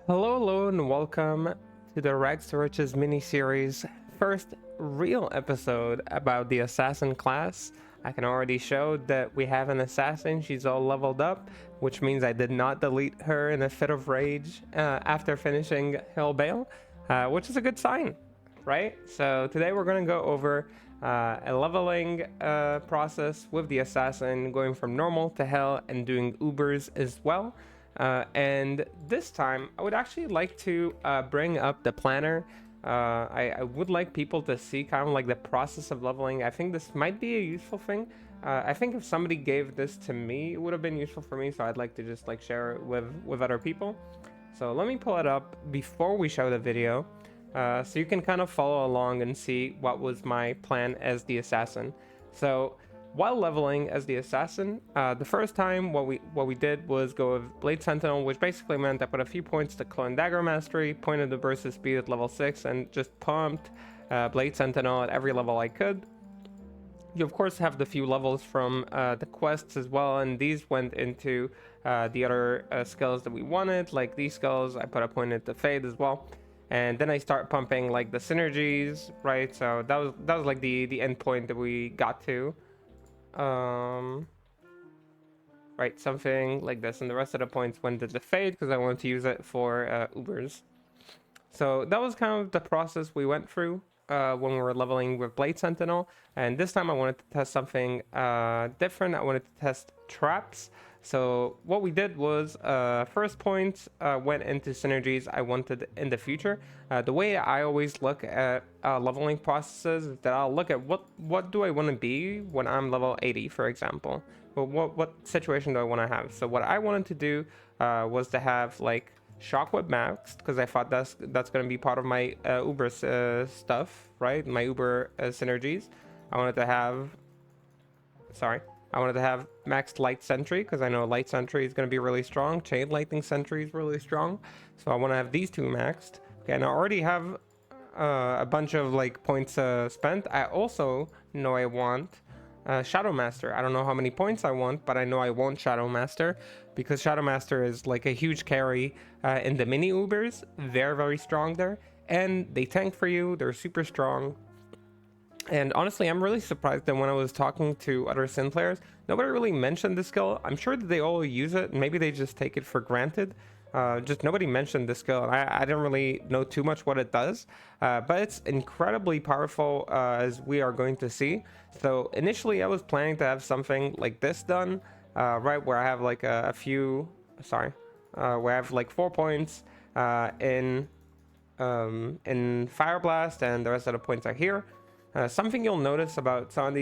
Hello, and welcome to the Rags to Riches mini-series. First real episode about the assassin class. I can already show that we have an assassin. She's all leveled up, which means I did not delete her in a fit of rage after finishing Baal, which is a good sign, right? So today we're going to go over a leveling process with the assassin, going from normal to hell and doing Ubers as well. And this time, I would actually like to bring up the planner. I would like people to see kind of like the process of leveling. I think this might be a useful thing. I think if somebody gave this to me, it would have been useful for me. So I'd like to just like share it with other people. So let me pull it up before we show the video, so you can kind of follow along and see what was my plan as the assassin. So while leveling as the assassin, the first time what we did was go with Blade Sentinel, which basically meant I put a few points to clone Dagger Mastery, pointed the burst speed at level 6, and just pumped Blade Sentinel at every level I could. You of course have the few levels from the quests as well, and these went into the other skills that we wanted. Like these skills, I put a point into Fade as well. And then I start pumping like the synergies, right? So that was like the end point that we got to. Right, something like this, and the rest of the points went to the Fade because I wanted to use it for Ubers. So that was kind of the process we went through when we were leveling with Blade Sentinel, and this time I wanted to test something different. I wanted to test traps. So what we did was first point went into synergies I wanted in the future. The way I always look at leveling processes is that I'll look at what do I want to be when I'm level 80, for example. Well, what situation do I want to have? So what I wanted to do was to have like Shockwave maxed, because I thought that's going to be part of my Uber stuff, right? My Uber synergies. I wanted to have maxed Light Sentry, because I know Light Sentry is going to be really strong. Chain Lightning Sentry is really strong. So I want to have these two maxed. Okay, and I already have a bunch of like points spent. I also know I want Shadow Master. I don't know how many points I want, but I know I want Shadow Master, because Shadow Master is like a huge carry in the mini Ubers. They're very strong there, and they tank for you. They're super strong. And honestly, I'm really surprised that when I was talking to other Sin players, nobody really mentioned this skill. I'm sure that they all use it. Maybe they just take it for granted. Just nobody mentioned this skill. I didn't really know too much what it does, but it's incredibly powerful, as we are going to see. So initially, I was planning to have something like this done, right, where I have like where I have like 4 points in Fire Blast, and the rest of the points are here. Something you'll notice about some of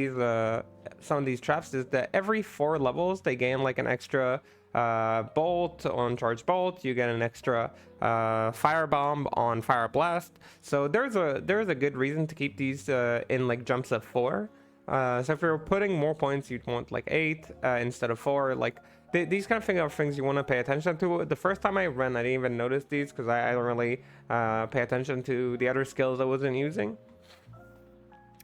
these traps is that every 4 levels they gain like an extra bolt on charge bolt. You get an extra fire bomb on fire blast. So there's a good reason to keep these in like jumps of 4. So if you're putting more points, you'd want like 8 instead of 4. Like these kind of things are things you want to pay attention to. The first time I ran, I didn't even notice these because I don't really pay attention to the other skills I wasn't using.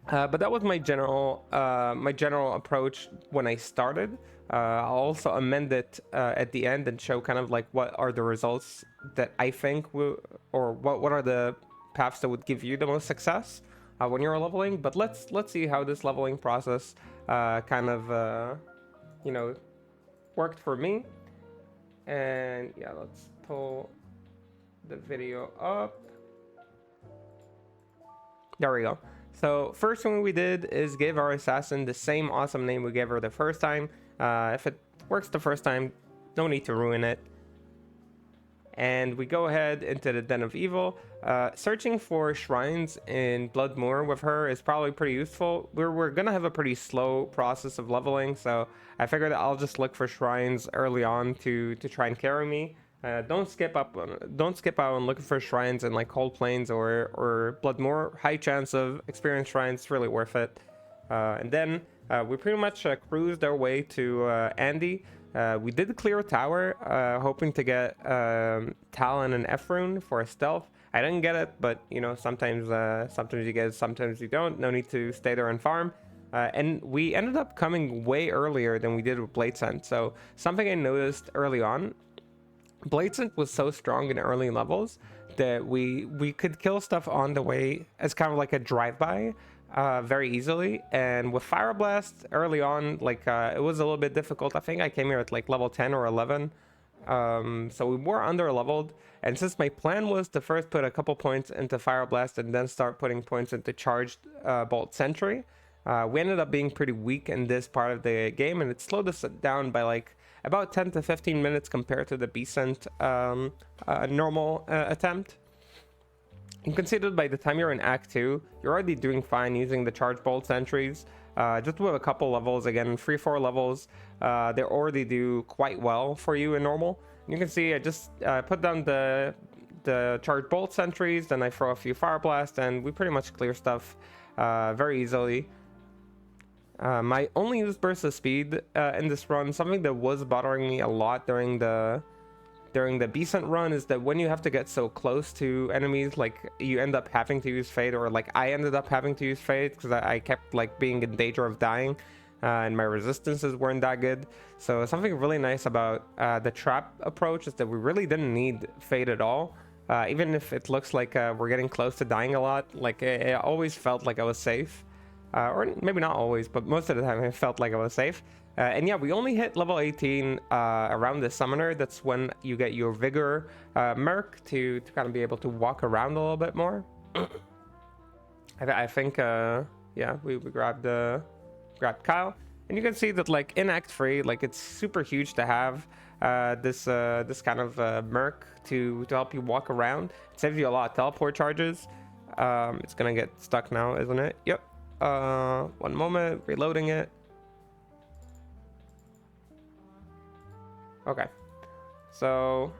But that was my general approach when I started. I'll also amend it at the end and show kind of like what are the results that I think will, or what are the paths that would give you the most success when you're leveling. But let's see how this leveling process kind of worked for me. And yeah, let's pull the video up. There we go. So first thing we did is give our assassin the same awesome name we gave her the first time. If it works the first time, no need to ruin it. And we go ahead into the Den of Evil. Searching for shrines in Bloodmoor with her is probably pretty useful. We're gonna have a pretty slow process of leveling, so I figured I'll just look for shrines early on to try and carry me. Don't skip out on looking for shrines in like Cold Plains or Bloodmoor. High chance of experience shrines, really worth it. And then we pretty much cruised our way to Andy. We did clear a tower, hoping to get Talon and Ephron for a stealth. I didn't get it, but you know, sometimes you get it, sometimes you don't. No need to stay there and farm. And we ended up coming way earlier than we did with Blade Scent. So something I noticed early on bsent was so strong in early levels that we could kill stuff on the way as kind of like a drive-by very easily. And with fire blast early on, like it was a little bit difficult. I think I came here at like level 10 or 11, so we were under leveled. And since my plan was to first put a couple points into fire blast and then start putting points into charged bolt sentry, we ended up being pretty weak in this part of the game, and it slowed us down by like about 10 to 15 minutes compared to the bsent normal attempt. You can see that by the time you're in Act 2, you're already doing fine using the charge bolt sentries. Just with a couple levels, again, 3-4 levels, they already do quite well for you in normal. You can see I just put down the charge bolt sentries, then I throw a few fire blasts, and we pretty much clear stuff very easily. My only use burst of speed in this run, something that was bothering me a lot during the bsent run, is that when you have to get so close to enemies, like you end up having to use fade, or like I ended up having to use fade because I kept like being in danger of dying, and my resistances weren't that good. So something really nice about the trap approach is that we really didn't need fade at all. Even if it looks like we're getting close to dying a lot, like it always felt like I was safe. Or maybe not always, but most of the time it felt like I was safe. And yeah, we only hit level 18 around the summoner. That's when you get your vigor merc to kind of be able to walk around a little bit more. I think yeah, we grabbed Kyle, and you can see that like in Act 3, like it's super huge to have this kind of merc to help you walk around. It saves you a lot of teleport charges. It's gonna get stuck now, isn't it? Yep. One moment, reloading it. Okay, so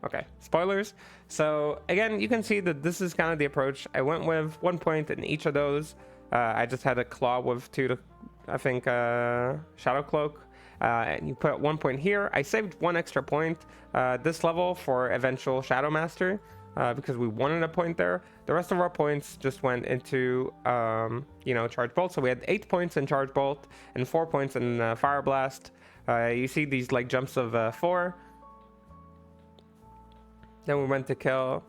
okay, spoilers. So again, you can see that this is kind of the approach. I went with 1 point in each of those. I just had a claw with 2 to, I think, shadow cloak. And you put 1 point here. I saved 1 extra point this level for eventual shadow master. Because we wanted a point there. The rest of our points just went into, you know, charge bolt. So we had 8 points in charge bolt and 4 points in fire blast. You see these like jumps of 4. Then we went to kill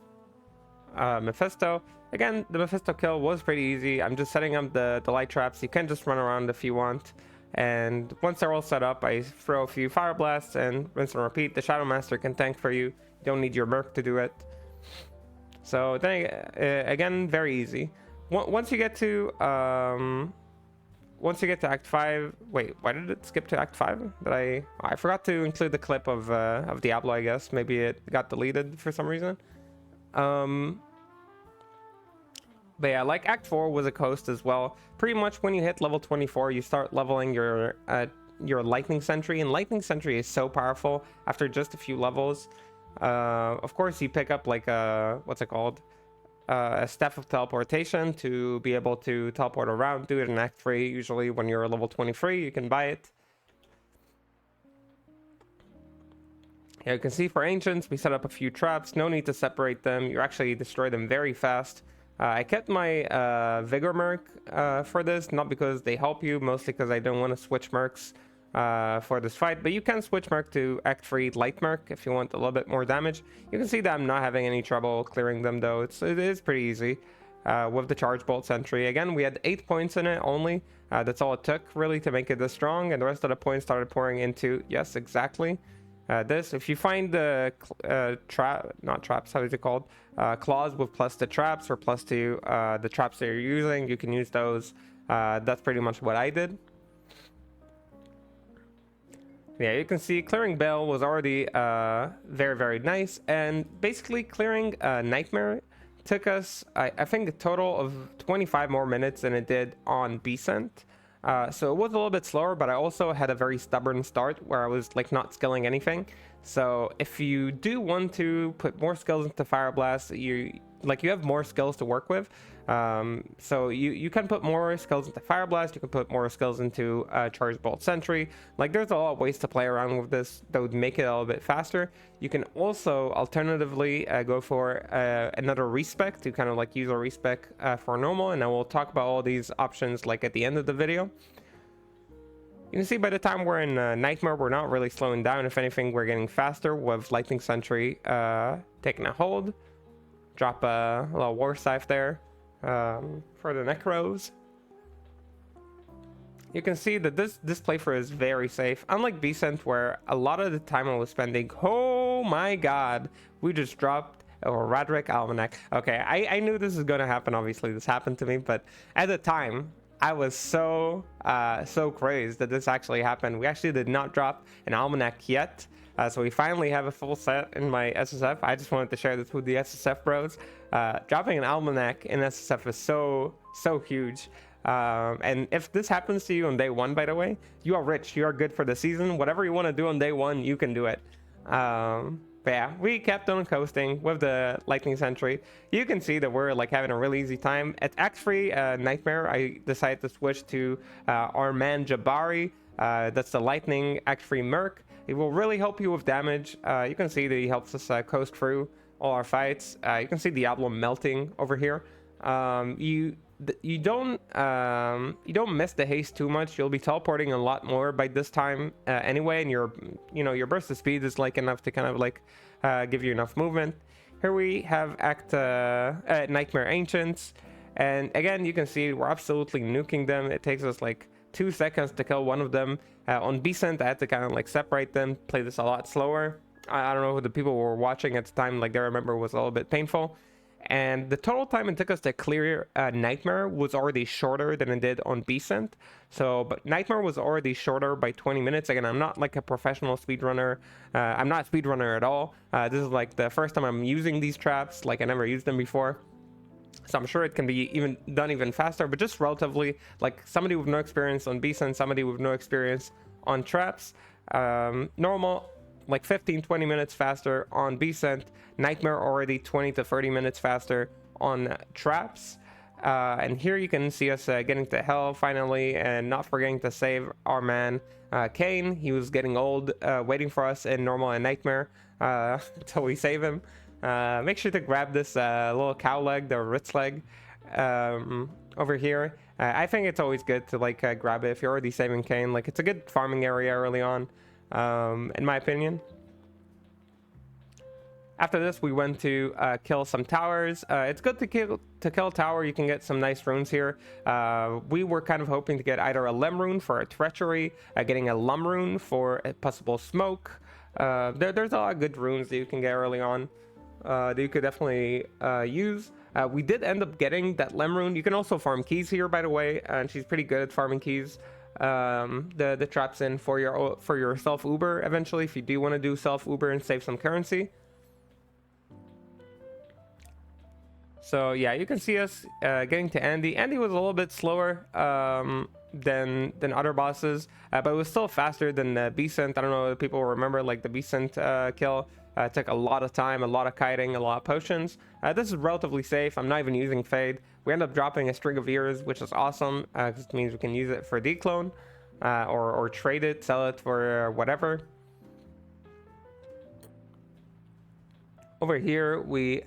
Mephisto. Again, the Mephisto kill was pretty easy. I'm just setting up the light traps. You can just run around if you want. And once they're all set up, I throw a few fire blasts and rinse and repeat. The Shadow Master can tank for you. You don't need your merc to do it. So then again, very easy. Once you get to Act 5, wait, why did it skip to Act 5? I forgot to include the clip of Diablo, I guess. Maybe it got deleted for some reason. But yeah, like Act 4 was a coast as well. Pretty much when you hit level 24, you start leveling your lightning sentry, and lightning sentry is so powerful after just a few levels. Of course, you pick up like a, what's it called? A staff of teleportation to be able to teleport around. Do it in Act 3. Usually when you're level 23, you can buy it. Yeah, you can see for ancients, we set up a few traps. No need to separate them. You actually destroy them very fast. I kept my vigor merc for this, not because they help you, mostly because I don't want to switch mercs for this fight, but you can switch merc to Act 3 light merc if you want a little bit more damage. You can see that I'm not having any trouble clearing them though. It is pretty easy with the charge bolt sentry. Again, we had 8 points in it only. That's all it took really to make it this strong, and the rest of the points started pouring into, yes, exactly, this. If you find the not traps, how is it called, claws with plus the traps or plus to the traps that you're using, you can use those. That's pretty much what I did. Yeah, you can see clearing Baal was already very, very nice, and basically clearing Nightmare took us, I think, a total of 25 more minutes than it did on bsent. So it was a little bit slower, but I also had a very stubborn start where I was like not skilling anything. So if you do want to put more skills into Fire Blast, you have more skills to work with. So you can put more skills into Fire Blast, you can put more skills into Charge Bolt Sentry. Like there's a lot of ways to play around with this that would make it a little bit faster. You can also alternatively go for another respec to kind of like use a respec for normal, and I will talk about all these options like at the end of the video. You can see by the time we're in Nightmare, we're not really slowing down. If anything, we're getting faster with Lightning Sentry taking a hold. Drop a little War Scythe there for the Necros. You can see that this playthrough is very safe. Unlike bsent, where a lot of the time I was spending, oh my god, we just dropped a Radric Almanac. Okay, I knew this was gonna happen, obviously this happened to me, but at the time, I was so crazed that this actually happened. We actually did not drop an Almanac yet, so we finally have a full set in my SSF. I just wanted to share this with the SSF bros. Dropping an Almanac in SSF is so huge. And if this happens to you on day one, by the way, you are rich. You are good for the season. Whatever you want to do on day one, you can do it. But yeah, we kept on coasting with the Lightning Sentry. You can see that we're like having a really easy time. At Act 3 Nightmare, I decided to switch to our man Jabari. That's the Lightning Act 3 Merc. It will really help you with damage. You can see that he helps us coast through all our fights. You can see Diablo melting over here. You don't miss the haste too much. You'll be teleporting a lot more by this time anyway, and your burst of speed is like enough to kind of like give you enough movement. Here we have Nightmare Ancients, and again you can see we're absolutely nuking them. It takes us like 2 seconds to kill one of them. On bsent, I had to kind of like separate them, play this a lot slower. I don't know who the people were watching at the time, like they remember it was a little bit painful. And the total time it took us to clear Nightmare was already shorter than it did on bsent. But Nightmare was already shorter by 20 minutes. Again, I'm not like a professional speedrunner. I'm not a speedrunner at all. This is like the first time I'm using these traps. Like I never used them before. So I'm sure it can be done even faster, but just relatively, like somebody with no experience on bsent, somebody with no experience on traps, normal, like 15-20 minutes faster on bsent. Nightmare already 20 to 30 minutes faster on traps. And here you can see us getting to hell finally, and not forgetting to save our man Kane. He was getting old, waiting for us in normal and Nightmare until we save him. Make sure to grab this little cow leg, the Ritz leg, over here. I think it's always good to like grab it if you're already saving Kane. Like it's a good farming area early on, in my opinion. After this, we went to kill some towers. It's good to kill a tower. You can get some nice runes here. We were kind of hoping to get either a Lem rune for a treachery, getting a Lum rune for a possible smoke. There's a lot of good runes that you can get early on that you could definitely use. We did end up getting that Lem rune. You can also farm keys here, by the way, and she's pretty good at farming keys. The traps in for your self Uber eventually, if you do want to do self Uber and save some currency. So yeah, you can see us getting to Andy. Andy was a little bit slower than other bosses, but it was still faster than bsent. I don't know if people remember like the bsent kill. Took a lot of time, a lot of kiting, a lot of potions. This is relatively safe. I'm not even using Fade. We end up dropping a string of ears, which is awesome, because it means we can use it for declone, or trade it, sell it for whatever. Over here, we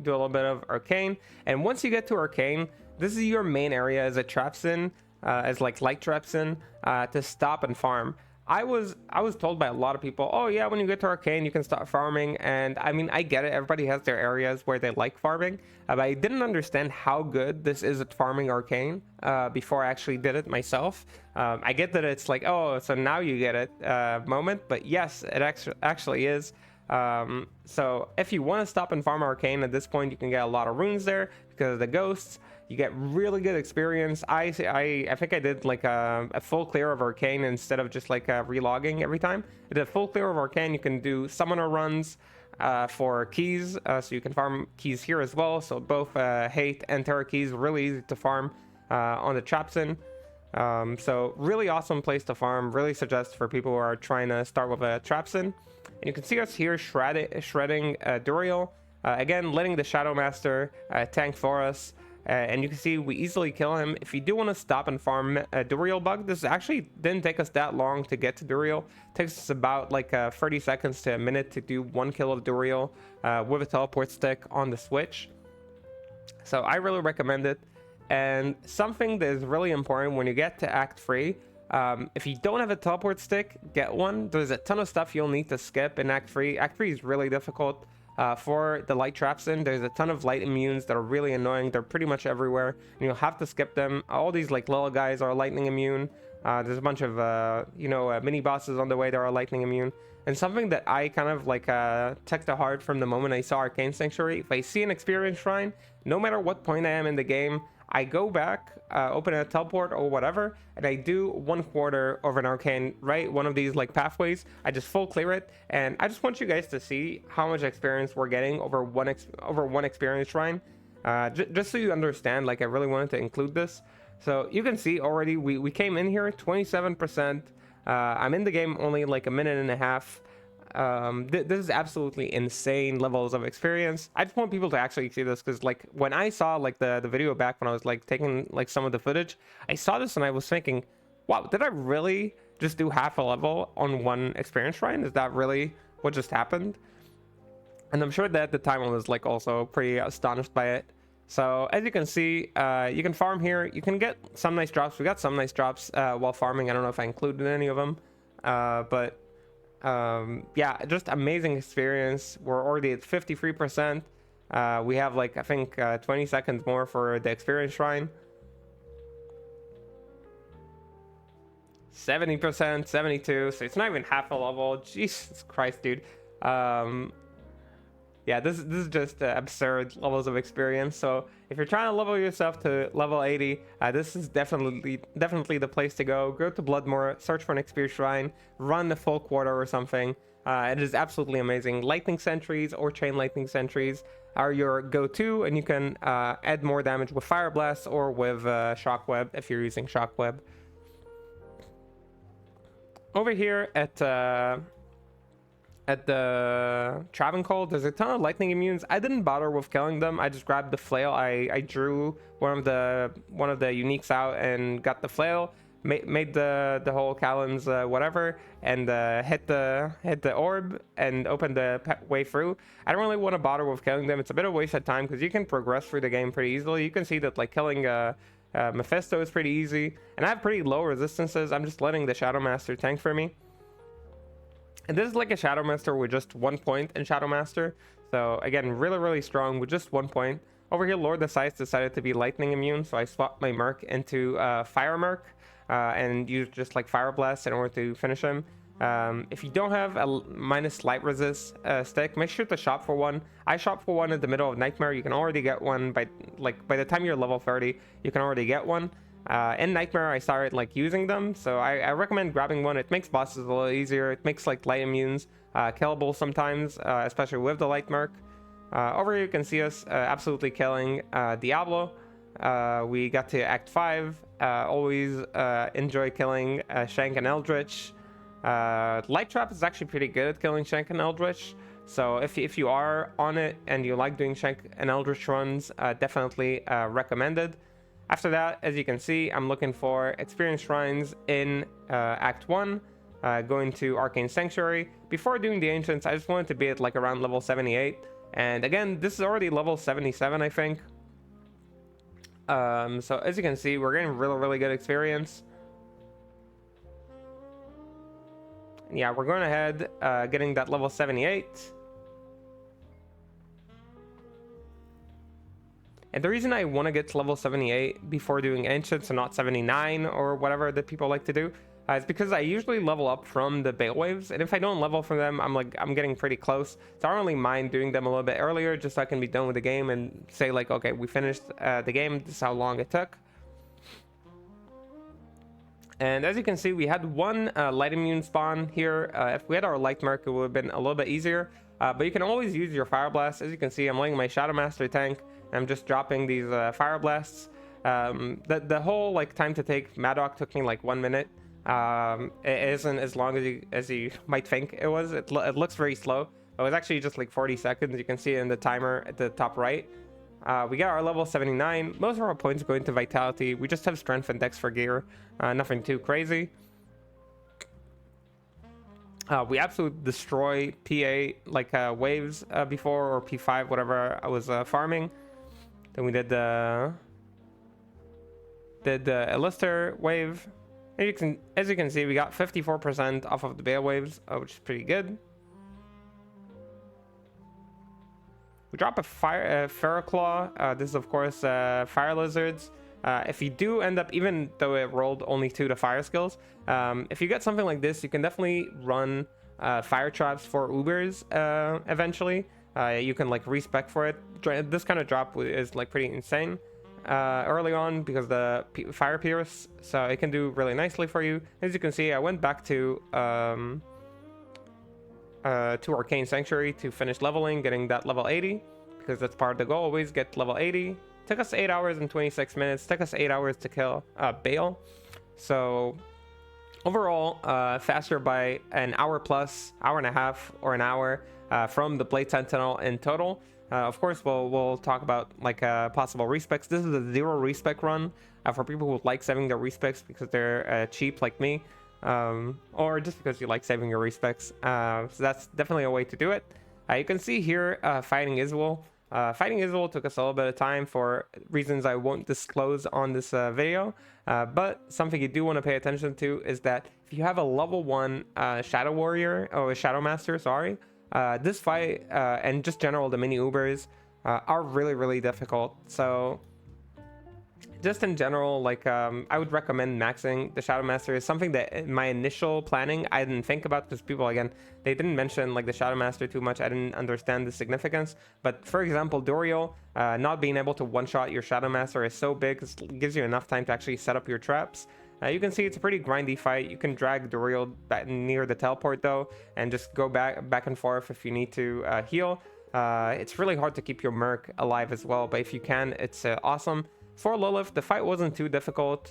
do a little bit of Arcane, and once you get to Arcane, this is your main area as a traps in, as like light traps in, to stop and farm. I was told by a lot of people, oh yeah, when you get to Arcane you can start farming, and I mean I get it, everybody has their areas where they like farming, but I didn't understand how good this is at farming Arcane before I actually did it myself. I get that it's like, oh, so now you get it moment, but yes, it actually is. So if you want to stop and farm Arcane at this point, you can get a lot of runes there because of the ghosts. You get really good experience. I think I did like a full clear of Arcane instead of just like relogging every time. I did a full clear of Arcane. You can do summoner runs for keys, so you can farm keys here as well. So both hate and terror keys, really easy to farm on the Trapsin. So really awesome place to farm. Really suggest for people who are trying to start with a Trapsin. And you can see us here shredding Duriel. Again, letting the Shadow Master tank for us. And you can see we easily kill him. If you do want to stop and farm a Duriel bug, this actually didn't take us that long to get to Duriel. It takes us about like 30 seconds to a minute to do 1 kill of Duriel with a teleport stick on the switch. So I really recommend it. And something that is really important when you get to Act 3, if you don't have a teleport stick, get one. There's a ton of stuff you'll need to skip in Act 3. Act 3 is really difficult for the light traps in. There's a ton of light immunes that are really annoying. They're pretty much everywhere, and you'll have to skip them. All these like little guys are lightning immune. There's a bunch of mini bosses on the way that are lightning immune. And something that I kind of like took to heart from the moment I saw Arcane Sanctuary, if I see an experience shrine, no matter what point I am in the game, I go back, open a teleport or whatever, and I do 1/4 of an arcane, right? One of these like pathways. I just full clear it, and I just want you guys to see how much experience we're getting over one experience shrine. Just so you understand, like I really wanted to include this. So you can see already we came in here 27%. I'm in the game only like a minute and a half. This is absolutely insane levels of experience. I just want people to actually see this, because like when I saw like the video back when I was like taking like some of the footage, I saw this and I was thinking, wow, did I really just do half a level on one experience shrine? Is that really what just happened? And I'm sure that at the time I was like also pretty astonished by it. So as you can see, you can farm here. You can get some nice drops. We got some nice drops while farming. I don't know if I included any of them, but yeah, just amazing experience. We're already at 53%. We have like I think 20 seconds more for the experience shrine. 70%, 72, so it's not even half a level. Jesus Christ, dude. Yeah, this is just absurd levels of experience. So if you're trying to level yourself to level 80, this is definitely the place to go. Go to Bloodmoor, search for an experience shrine, run the full quarter or something. It is absolutely amazing. Lightning sentries or chain lightning sentries are your go-to, and you can add more damage with Fire Blast or with Shockweb if you're using Shockweb. Over here at the Travancore, there's a ton of lightning immunes. I didn't bother with killing them. I just grabbed the flail. I drew one of the uniques out and got the flail, made the whole Callan's whatever, and hit the orb and opened the way through. I don't really want to bother with killing them. It's a bit of a waste of time because you can progress through the game pretty easily. You can see that like killing Mephisto is pretty easy, and I have pretty low resistances. I'm just letting the Shadow Master tank for me. And this is like a Shadow Master with just 1 point in Shadow Master. So again, really strong with just 1 point. Over here, Lord of Sights decided to be lightning immune, so I swapped my Merc into Fire Merc and used just like Fire Blast in order to finish him. If you don't have a minus light resist stick, make sure to shop for one. I shop for one in the middle of Nightmare. You can already get one by the time you're level 30, you can already get one. In Nightmare, I started like using them, so I recommend grabbing one. It makes bosses a little easier. It makes like light immunes killable sometimes, especially with the light Merc. Over here you can see us absolutely killing Diablo. We got to Act 5. Always enjoy killing Shank and Eldritch. Light Trap is actually pretty good at killing Shank and Eldritch, so if you are on it and you like doing Shank and Eldritch runs, definitely recommended. After that, as you can see, I'm looking for experience shrines in Act 1, going to Arcane Sanctuary. Before doing the Ancients, I just wanted to be at like around level 78. And again, this is already level 77, I think. So as you can see, we're getting really good experience. Yeah, we're going ahead, getting that level 78. And the reason I want to get to level 78 before doing Ancients and not 79 or whatever that people like to do is because I usually level up from the Baal waves, and if I don't level from them, I'm getting pretty close. So I don't really mind doing them a little bit earlier, just so I can be done with the game and say like, okay, we finished the game. This is how long it took. And as you can see, we had one light immune spawn here. If we had our light Merc, it would have been a little bit easier. But you can always use your Fire Blast. As you can see, I'm letting my Shadow Master tank. I'm just dropping these Fire Blasts. The whole like time to take Madoc took me like 1 minute. It isn't as long as you might think it was. It looks very slow. It was actually just like 40 seconds. You can see it in the timer at the top right. We got our level 79. Most of our points go into Vitality. We just have Strength and Dex for gear. Nothing too crazy. We absolutely destroy PA like waves before, or P5, whatever I was farming. Then we did the did the Illuster wave. As you can see, we got 54% off of the Baal waves, which is pretty good. We drop a Ferroclaw. This is, of course, Fire Lizards. If you do end up, even though it rolled only 2 to fire skills, if you get something like this, you can definitely run fire traps for Ubers eventually. You can like respec for it. This kind of drop is like pretty insane early on because the Fire Pierce, so it can do really nicely for you. As you can see, I went back to Arcane Sanctuary to finish leveling, getting that level 80, because that's part of the goal, always get level 80. Took us 8 hours and 26 minutes, took us 8 hours to kill Baal. So overall, faster by an hour plus, hour and a half, or an hour from the Blade Sentinel in total. Of course, we'll talk about like possible respecs. This is a 0 respec run for people who like saving their respecs because they're cheap like me. Or just because you like saving your respecs. So that's definitely a way to do it. You can see here fighting Israel. Fighting Israel took us a little bit of time for reasons I won't disclose on this video, but something you do want to pay attention to is that if you have a level 1 Shadow Warrior, or a Shadow Master, sorry, this fight and just general the mini Ubers are really difficult. So just in general, like I would recommend maxing the Shadow Master. Is something that in my initial planning I didn't think about, because people, again, they didn't mention like the Shadow Master too much. I didn't understand the significance. But for example, Duriel, not being able to one-shot your Shadow Master is so big, it gives you enough time to actually set up your traps. You can see it's a pretty grindy fight. You can drag Duriel back near the teleport though, and just go back and forth if you need to heal. It's really hard to keep your Merc alive as well, but if you can, it's awesome. For Lilith, the fight wasn't too difficult.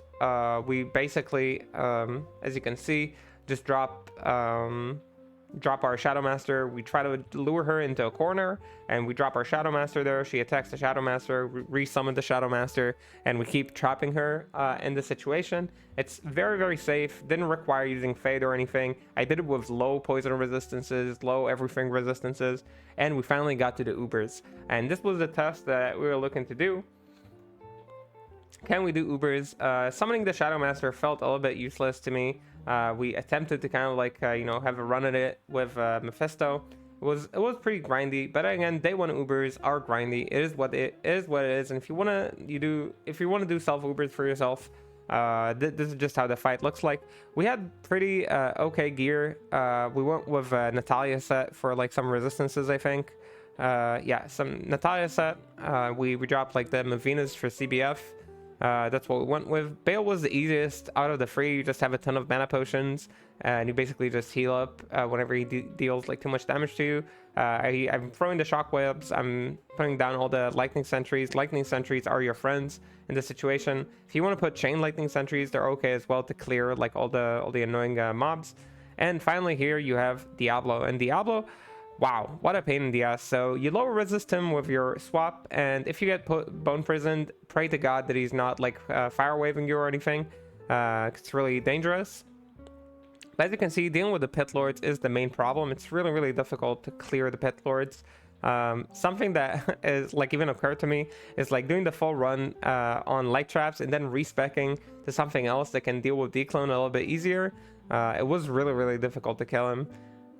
We basically, as you can see, just drop our Shadow Master. We try to lure her into a corner, and we drop our Shadow Master there. She attacks the Shadow Master, re-summon the Shadow Master, and we keep trapping her in the situation. It's very safe. Didn't require using Fade or anything. I did it with low poison resistances, low everything resistances, and we finally got to the Ubers. And this was the test that we were looking to do. Can we do Ubers? Summoning the Shadow Master felt a little bit useless to me. We attempted to kind of like have a run at it with Mephisto. It was pretty grindy, but again, day 1 Ubers are grindy. It is what it is, and if you wanna do self Ubers for yourself, this is just how the fight looks like. We had pretty okay gear. We went with Natalia set for like some resistances, I think. Yeah, some Natalia set. We dropped like the Mavinas for CBF. That's what we went with. Baal was the easiest out of the 3. You just have a ton of mana potions, and you basically just heal up whenever he deals like too much damage to you. I'm throwing the shockwebs. I'm putting down all the lightning sentries. Lightning sentries are your friends in this situation. If you want to put chain lightning sentries, they're okay as well to clear like all the annoying mobs. And finally here you have Diablo, and Diablo, wow, what a pain in the ass. So you lower resist him with your swap, and if you get bone prisoned, pray to God that he's not like fire waving you or anything. It's really dangerous. But as you can see, dealing with the Pit Lords is the main problem. It's really difficult to clear the Pit Lords. Something that is like even occurred to me is like doing the full run on light traps and then respecking to something else that can deal with dclone a little bit easier. It was really difficult to kill him.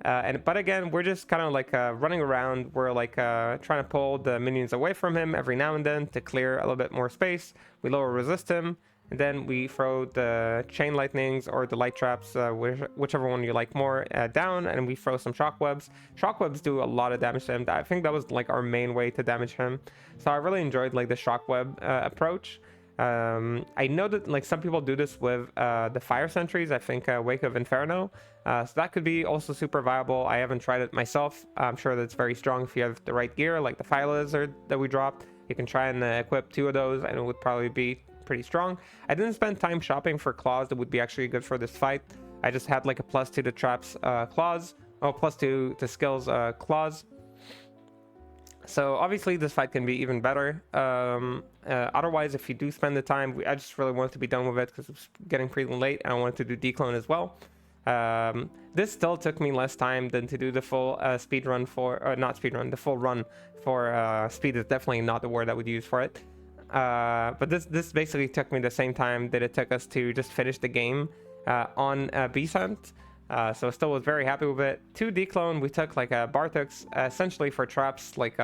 But again, we're just kind of like running around. We're like trying to pull the minions away from him every now and then to clear a little bit more space. We lower resist him, and then we throw the chain lightnings or the light traps, whichever one you like more, down, and we throw some shockwebs. Shockwebs do a lot of damage to him. I think that was like our main way to damage him. So I really enjoyed like the shockweb approach. I know that like some people do this with the fire sentries. I think Wake of Inferno, so that could be also super viable. I haven't tried it myself. I'm sure that's very strong if you have the right gear, like the Fire Lizard that we dropped. You can try and equip 2 of those, and it would probably be pretty strong. I didn't spend time shopping for claws that would be actually good for this fight. I just had like a +2 to traps claws, or +2 to skills claws. So obviously this fight can be even better. Otherwise, if you do spend the time, I just really wanted to be done with it because it's getting pretty late, and I wanted to do dclone as well. This still took me less time than to do the full speed run for, not speed run, the full run for speed is definitely not the word I would use for it. But this basically took me the same time that it took us to just finish the game on bsent. So still was very happy with it. 2 dclone, we took like a Bartux essentially for traps. Like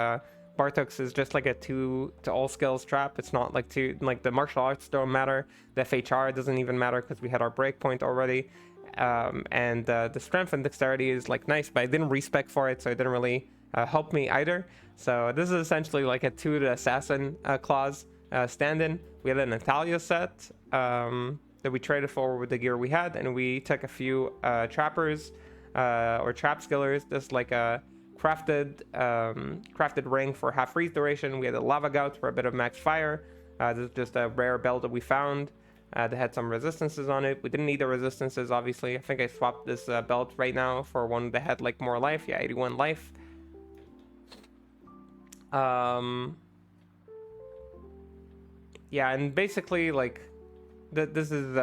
Bartux is just like a 2 to all skills trap. It's not like the martial arts don't matter. The FHR doesn't even matter because we had our breakpoint already. And the strength and dexterity is like nice, but I didn't respec for it, so it didn't really help me either. So this is essentially like a 2 to assassin clause stand-in. We had a Natalia set that we traded for with the gear we had, and we took a few trappers or trap skillers. This like a crafted ring for half freeze duration. We had a lava gout for a bit of max fire. This is just a rare belt that we found that had some resistances on it. We didn't need the resistances, obviously. I think I swapped this belt right now for one that had like more life. Yeah, 81 life. Yeah, and basically like this is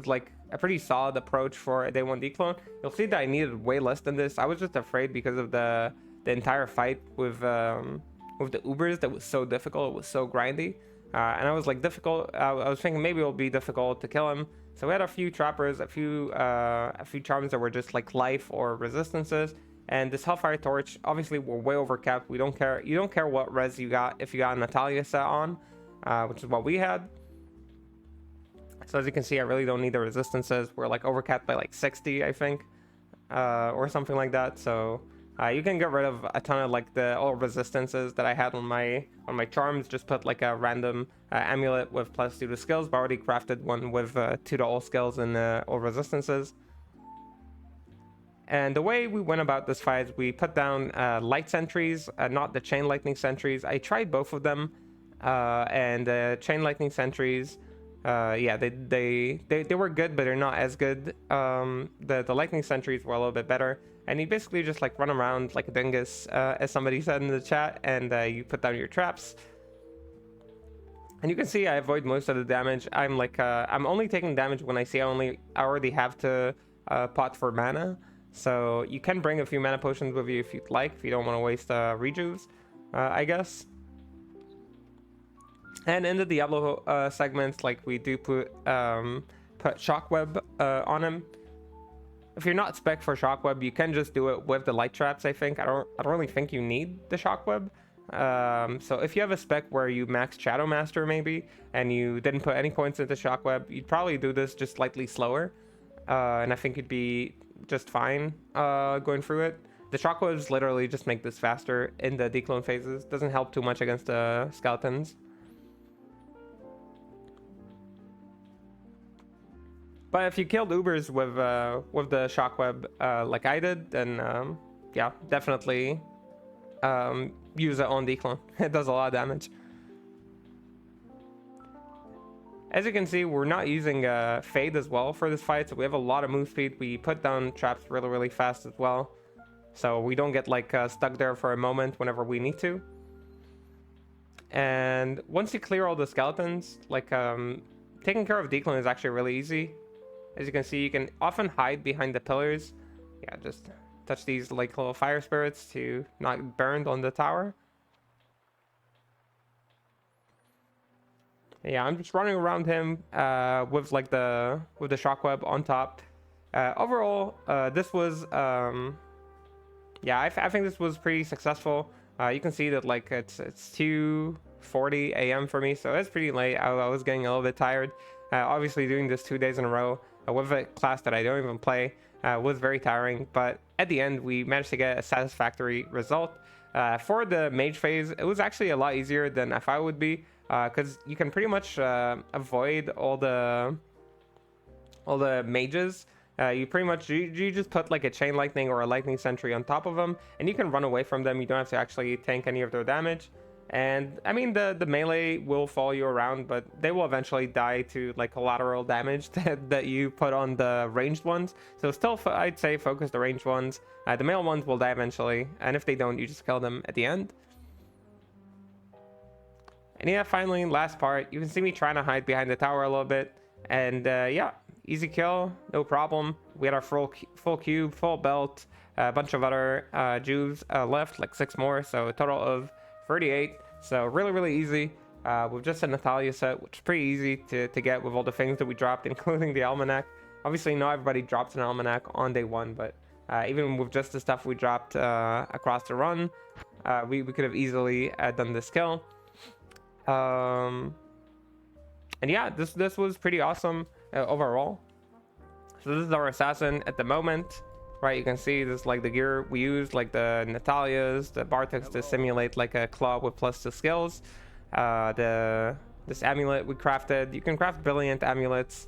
like a pretty solid approach for a day 1 declone. You'll see that I needed way less than this. I was just afraid because of the entire fight with the Ubers that was so difficult. It was so grindy. And I was like difficult. I was thinking maybe it'll be difficult to kill him. So we had a few trappers, a few charms that were just like life or resistances. And this Hellfire Torch, obviously we're way overcapped. We don't care. You don't care what res you got if you got a Natalia set on, which is what we had. So as you can see, I really don't need the resistances. We're like overcapped by like 60, I think, or something like that. So you can get rid of a ton of like the all resistances that I had on my charms. Just put like a random amulet with +2 to skills, but I already crafted one with 2 to all skills and all resistances. And the way we went about this fight is we put down light sentries, not the chain lightning sentries. I tried both of them, and chain lightning sentries, yeah, they were good, but they're not as good. The lightning sentries were a little bit better, and you basically just like run around like a dingus, as somebody said in the chat, and you put down your traps. And you can see I avoid most of the damage. I'm like I'm only taking damage when I see I already have to pot for mana. So you can bring a few mana potions with you if you'd like, if you don't want to waste rejuves, I guess. And in the Diablo segments, like we do put Shockweb on him. If you're not spec for Shockweb, you can just do it with the light traps. I think I don't really think you need the Shockweb. So if you have a spec where you max Shadow Master maybe, and you didn't put any points into Shockweb, you'd probably do this just slightly slower, and I think you'd be just fine going through it. The Shockwebs literally just make this faster in the declone phases. Doesn't help too much against the skeletons. But if you killed Ubers with the Shockweb like I did, then yeah, definitely use it on declone. It does a lot of damage. As you can see, we're not using Fade as well for this fight, so we have a lot of move speed. We put down traps really fast as well, so we don't get like stuck there for a moment whenever we need to. And once you clear all the skeletons, like taking care of declone is actually really easy. As you can see, you can often hide behind the pillars. Yeah, just touch these like little fire spirits to not get burned on the tower. Yeah, I'm just running around him with like the Shockweb on top. Overall, this was yeah, I think this was pretty successful. You can see that like it's 2:40 a.m. for me, so it's pretty late. I was getting a little bit tired. Obviously, doing this 2 days in a row with a class that I don't even play was very tiring. But at the end, we managed to get a satisfactory result. For the mage phase, it was actually a lot easier than FI would be. Because you can pretty much avoid all the mages. You pretty much you just put like a chain lightning or a lightning sentry on top of them, and you can run away from them. You don't have to actually tank any of their damage. And I mean the melee will follow you around, but they will eventually die to like collateral damage that you put on the ranged ones. So still, I'd say focus the ranged ones. The melee ones will die eventually, and if they don't, you just kill them at the end. And yeah, finally, last part, you can see me trying to hide behind the tower a little bit. And yeah, easy kill, no problem. We had our full cube, full belt, a bunch of other juves left, like 6 more. So a total of 38. So really easy. with just a Natalia set, which is pretty easy to get with all the things that we dropped, including the Almanac. Obviously, not everybody drops an Almanac on day 1, but even with just the stuff we dropped across the run, we could have easily done this kill. And yeah, this was pretty awesome overall. So this is our assassin at the moment, right? You can see this is like the gear we used, like the Natalias, the Barteks to simulate like a claw with +2 skills. This amulet we crafted. You can craft brilliant amulets,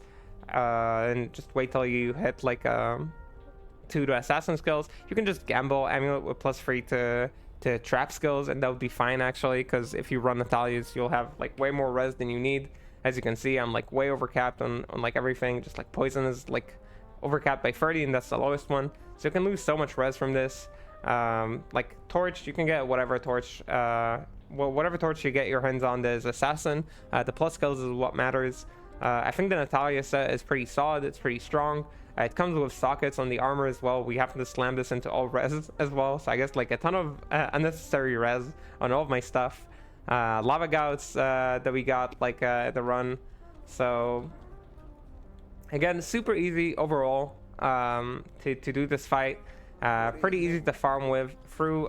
and just wait till you hit like 2 to assassin skills. You can just gamble amulet with +3 to trap skills, and that would be fine actually, because if you run Natalias, you'll have like way more res than you need. As you can see, I'm like way overcapped on like everything. Just like poison is like overcapped by 30, and that's the lowest one. So you can lose so much res from this. Like torch, you can get whatever torch, whatever torch you get your hands on. There's assassin. The plus skills is what matters. I think the Natalia set is pretty solid. It's pretty strong. It comes with sockets on the armor as well. We happen to slam this into all res as well. So I guess like a ton of unnecessary res on all of my stuff. Lava gouts that we got like the run. So again, super easy overall to do this fight. Pretty easy to farm with through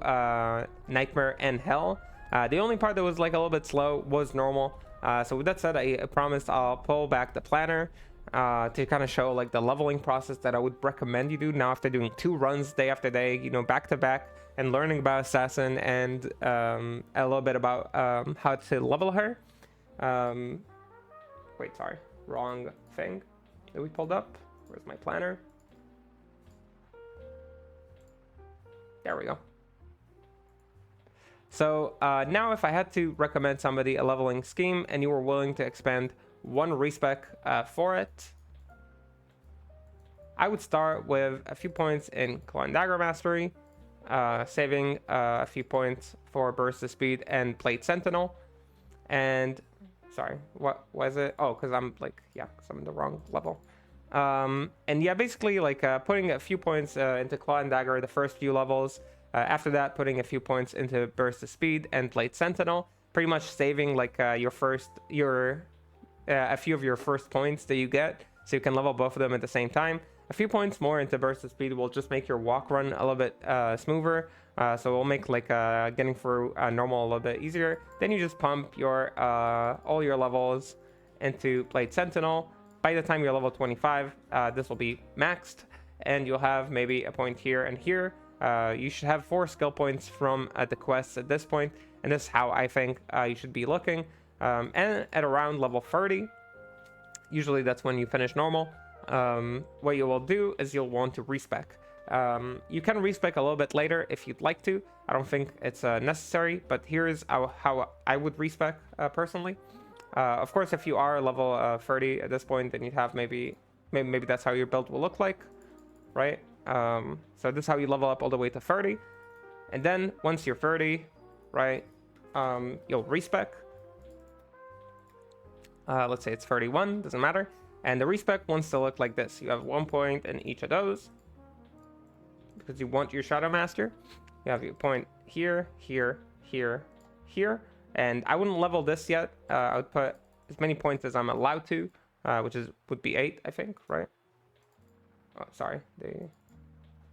Nightmare and Hell. The only part that was like a little bit slow was normal. So with that said, I promised I'll pull back the planner to kind of show like the leveling process that I would recommend you do now after doing 2 runs day after day, you know, back to back, and learning about Assassin and a little bit about how to level her. Wait, sorry, wrong thing that we pulled up. Where's my planner? There we go. So now if I had to recommend somebody a leveling scheme and you were willing to expend 1 respec for it, I would start with a few points in Claw and Dagger Mastery, saving a few points for Burst of Speed and Plate Sentinel. And sorry, what was it? Oh, because I'm like, yeah, because I'm in the wrong level. And yeah, basically like putting a few points into Claw and Dagger the first few levels. After that, putting a few points into Burst of Speed and Plate Sentinel, pretty much saving like a few of your first points that you get, so you can level both of them at the same time. A few points more into Burst of Speed will just make your walk run a little bit smoother, so it will make like getting through normal a little bit easier. Then you just pump your all your levels into Plate Sentinel. By the time you're level 25, this will be maxed, and you'll have maybe a point here and here. You should have 4 skill points from the quests at this point, and this is how I think you should be looking. And at around level 30, usually that's when you finish normal, what you will do is you'll want to respec. You can respec a little bit later if you'd like to. I don't think it's necessary, but here's how I would respec personally. Of course, if you are level 30 at this point, then you'd have maybe that's how your build will look like, right? So this is how you level up all the way to 30, and then once you're 30, right, you'll respec. Let's say it's 31, doesn't matter, and the respec wants to look like this. You have 1 point in each of those because you want your Shadow Master. You have your point here, here, here, here, and I wouldn't level this yet. I would put as many points as I'm allowed to, which would be 8, I think, right? Oh, sorry, they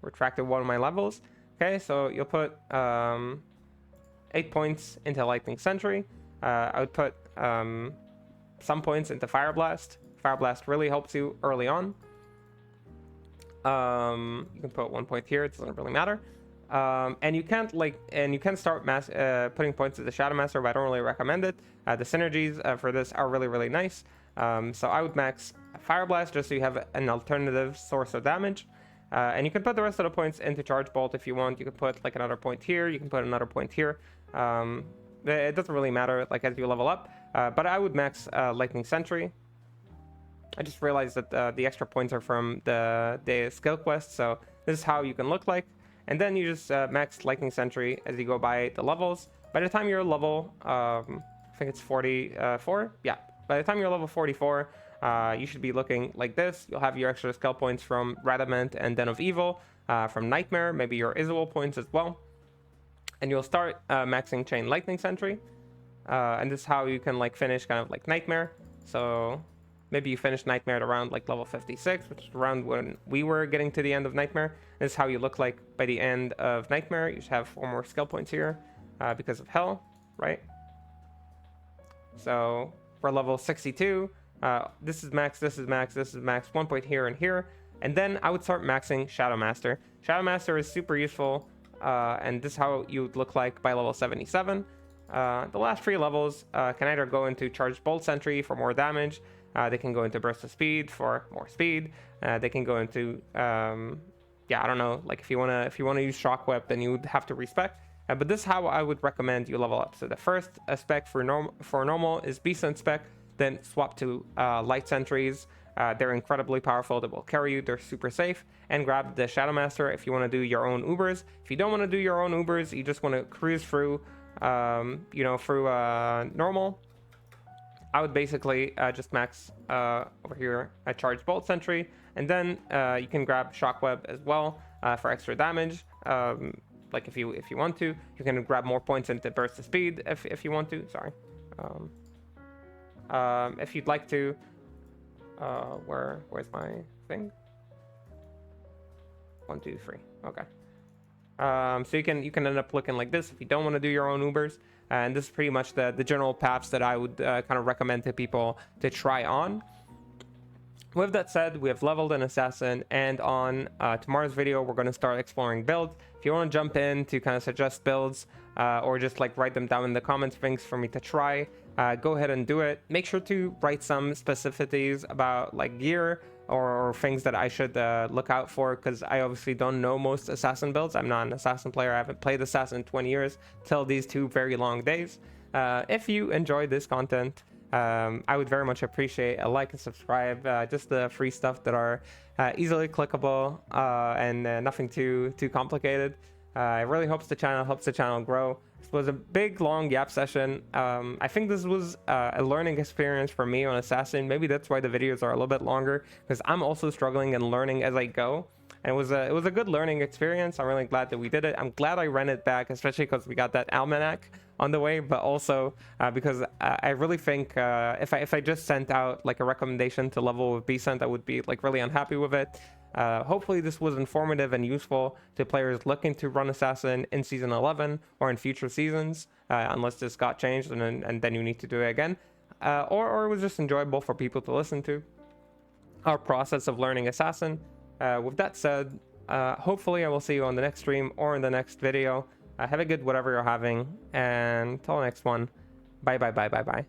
retracted one of my levels. Okay, so you'll put 8 points into Lightning Sentry. I would put some points into Fire Blast. Fire Blast really helps you early on. You can put 1 point here, it doesn't really matter. And you can't start putting points to the Shadow Master, but I don't really recommend it. The synergies for this are really nice. So I would max Fire Blast just so you have an alternative source of damage. And you can put the rest of the points into Charge Bolt if you want. You can put like another point here. You can put another point here. It doesn't really matter like as you level up. But I would max Lightning Sentry. I just realized that the extra points are from the skill quest. So this is how you can look like. And then you just max Lightning Sentry as you go by the levels. By the time you're level, I think it's 44. Yeah. By the time you're level 44, you should be looking like this. You'll have your extra skill points from Radament and Den of Evil, from Nightmare, maybe your Izual points as well. And you'll start maxing Chain Lightning Sentry. And this is how you can like finish kind of like Nightmare. So maybe you finish Nightmare at around like level 56, which is around when we were getting to the end of Nightmare. This is how you look like by the end of Nightmare. You should have 4 more skill points here because of Hell, right? So for level 62, this is max, this is max, this is max, 1 point here and here. And then I would start maxing Shadow Master. Shadow Master is super useful, and this is how you would look like by level 77. The last 3 levels can either go into Charged Bolt Sentry for more damage, they can go into Burst of Speed for more speed, they can go into, yeah, I don't know, like if you wanna use Shockwave, then you would have to respec. But this is how I would recommend you level up. So the first spec for normal is bsent spec, then swap to light sentries. They're incredibly powerful. They will carry you. They're super safe. And grab the Shadow Master if you want to do your own Ubers. If you don't want to do your own Ubers, you just want to cruise through, through normal. I would basically just max over here a Charged Bolt Sentry, and then you can grab Shockwave as well for extra damage. Like if you want to, you can grab more points into Burst of Speed if you want to. Sorry. If you'd like to. Where's my thing? 1, 2, 3. Okay. So you can end up looking like this if you don't want to do your own Ubers. And this is pretty much the general paths that I would kind of recommend to people to try on. With that said, we have leveled an assassin, and on tomorrow's video, we're going to start exploring builds. If you want to jump in to kind of suggest builds or just like write them down in the comments, things for me to try, go ahead and do it. Make sure to write some specificities about like gear or things that I should look out for, because I obviously don't know most assassin builds. I'm not an assassin player. I haven't played assassin in 20 years till these 2 very long days. If you enjoyed this content, I would very much appreciate a like and subscribe, just the free stuff that are easily clickable and nothing too complicated. It really helps the channel grow. This was a big long Yap session. I think this was a learning experience for me on Assassin. Maybe that's why the videos are a little bit longer, because I'm also struggling and learning as I go. And it was a good learning experience. I'm really glad that we did it. I'm glad I ran it back, especially because we got that almanac on the way, but also because I really think if I just sent out like a recommendation to level with bsent, I would be like really unhappy with it. Hopefully this was informative and useful to players looking to run Assassin in Season 11 or in future seasons, unless this got changed and then you need to do it again. Or it was just enjoyable for people to listen to our process of learning Assassin. With that said, hopefully I will see you on the next stream or in the next video. Have a good whatever you're having, and till the next one, bye.